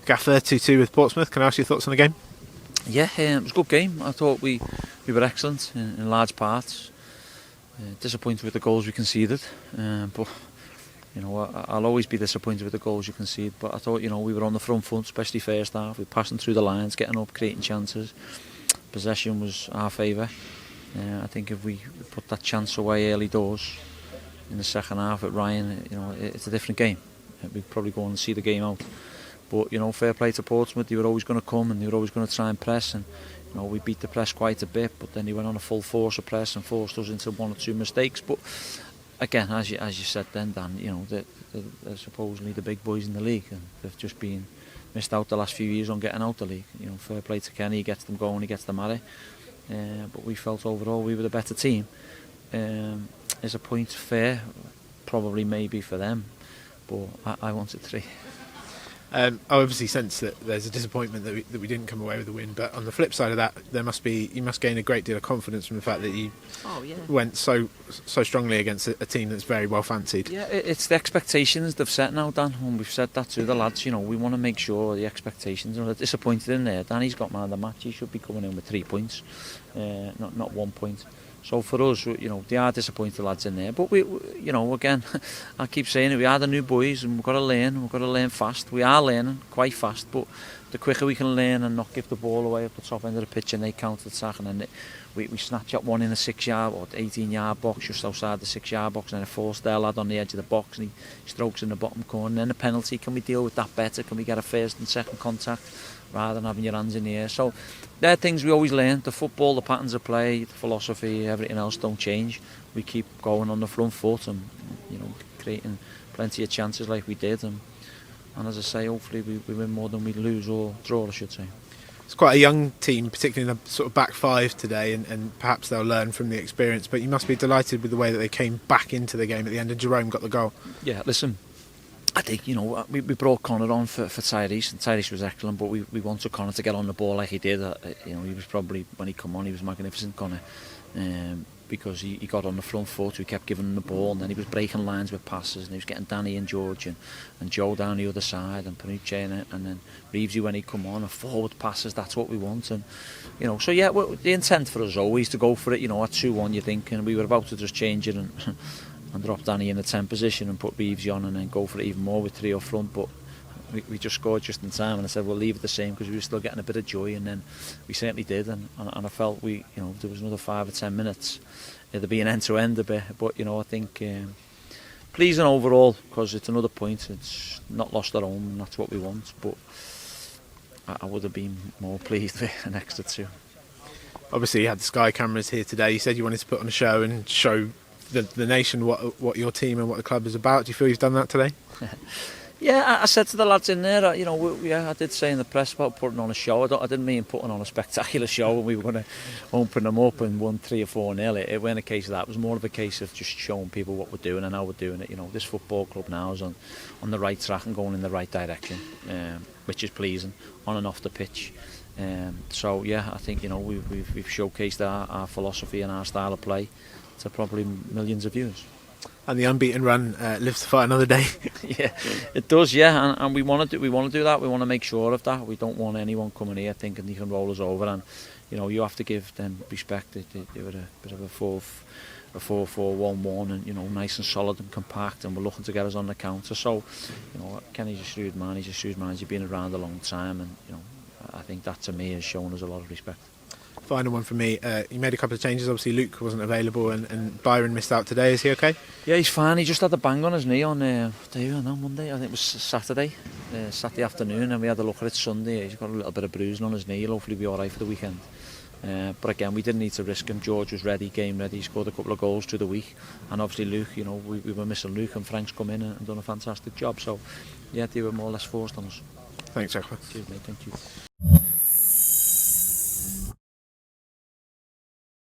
Gaffer, 2-2 with Portsmouth. Can I ask your thoughts on the game? Yeah, it was a good game. I thought we were excellent in large parts. Disappointed with the goals we conceded, but I'll always be disappointed with the goals you concede. But I thought we were on the front foot, especially first half. We were passing through the lines, getting up, creating chances. Possession was our favour. I think if we put that chance away early doors in the second half at Ryan, it's a different game. We'd probably go on and see the game out. But fair play to Portsmouth. They were always going to come and they were always going to try and press. And we beat the press quite a bit, but then he went on a full force of press and forced us into one or two mistakes. But again, as you said then, Dan, they're supposedly the big boys in the league, and they've just been missed out the last few years on getting out the league. Fair play to Kenny. He gets them going, he gets them at it. But we felt overall we were the better team. Is a point fair? Probably, maybe for them, but I wanted 3. I obviously sense that there's a disappointment that we didn't come away with the win, but on the flip side of that, you must gain a great deal of confidence from the fact that you went so strongly against a team that's very well fancied. Yeah, it's the expectations they've set now, Dan, and we've said that to the lads. We want to make sure the expectations are disappointed in there. Danny's got man of the match. He should be coming in with 3 points, not 1 point. So for us, they are disappointed lads in there. But we again, I keep saying it, we are the new boys and we've got to learn fast. We are learning quite fast, but the quicker we can learn and not give the ball away at the top end of the pitch and they counter-attack, and then we snatch up one in the 6-yard or 18-yard box just outside the 6-yard box, and then a force their lad on the edge of the box and he strokes in the bottom corner, and then a penalty. Can we deal with that better? Can we get a first and second contact rather than having your hands in the air? So they're things we always learn. The football, the patterns of play, the philosophy, everything else don't change. We keep going on the front foot and creating plenty of chances like we did, and as I say, hopefully we win more than we lose or draw, I should say. It's quite a young team, particularly in the sort of back 5 today, and perhaps they'll learn from the experience, but you must be delighted with the way that they came back into the game at the end and Jerome got the goal. Yeah, listen, I think we brought Connor on for Tyrese, and Tyrese was excellent, but we wanted Connor to get on the ball like he did. He was probably, when he come on, he was magnificent, Connor, because he got on the front foot. We kept giving him the ball, and then he was breaking lines with passes, and he was getting Danny and George and Joe down the other side, and Panucci and then Reevesy when he come on, and forward passes. That's what we want. And so yeah, the intent for us always to go for it. At 2-1, you're thinking we were about to just change it and drop Danny in the 10 position and put Reevesy on, and then go for it even more with 3 up front. But we just scored just in time, and I said we'll leave it the same because we were still getting a bit of joy, and then we certainly did, and I felt if there was another 5 or 10 minutes, it'd be an end-to-end a bit. But I think pleasing overall, because it's another point. It's not lost at home, and that's what we want. But I would have been more pleased with an extra 2. Obviously you had the Sky cameras here today. You said you wanted to put on a show and show the nation what your team and what the club is about. Do you feel you've done that today? Yeah, I said to the lads in there, I did say in the press about putting on a show. I didn't mean putting on a spectacular show when we were going to open them up and won 3 or 4-0. It wasn't a case of that. It was more of a case of just showing people what we're doing and how we're doing it. This football club now is on the right track and going in the right direction, which is pleasing on and off the pitch. So yeah, I think we've showcased our philosophy and our style of play to probably millions of viewers. And the unbeaten run lives to fight another day. Yeah, it does. Yeah, and we want to do that. We want to make sure of that. We don't want anyone coming here thinking they can roll us over. And you have to give them respect. They were a bit of a 4-4-1-1, and nice and solid and compact, and we're looking to get us on the counter. So Kenny's a shrewd man. He's a shrewd man. He's been around a long time, and I think that to me has shown us a lot of respect. Final one for me. You made a couple of changes. Obviously Luke wasn't available, and Byron missed out today. Is he okay? Yeah, he's fine. He just had a bang on his knee on Monday. I think it was Saturday afternoon, and we had a look at it Sunday. He's got a little bit of bruising on his knee. He'll hopefully be all right for the weekend. But again, we didn't need to risk him. George was ready, game ready. He scored a couple of goals through the week, and obviously Luke. We were missing Luke, and Frank's come in and done a fantastic job. So yeah, they were more or less forced on us. Thanks, Jack. Cheers, mate. Thank you.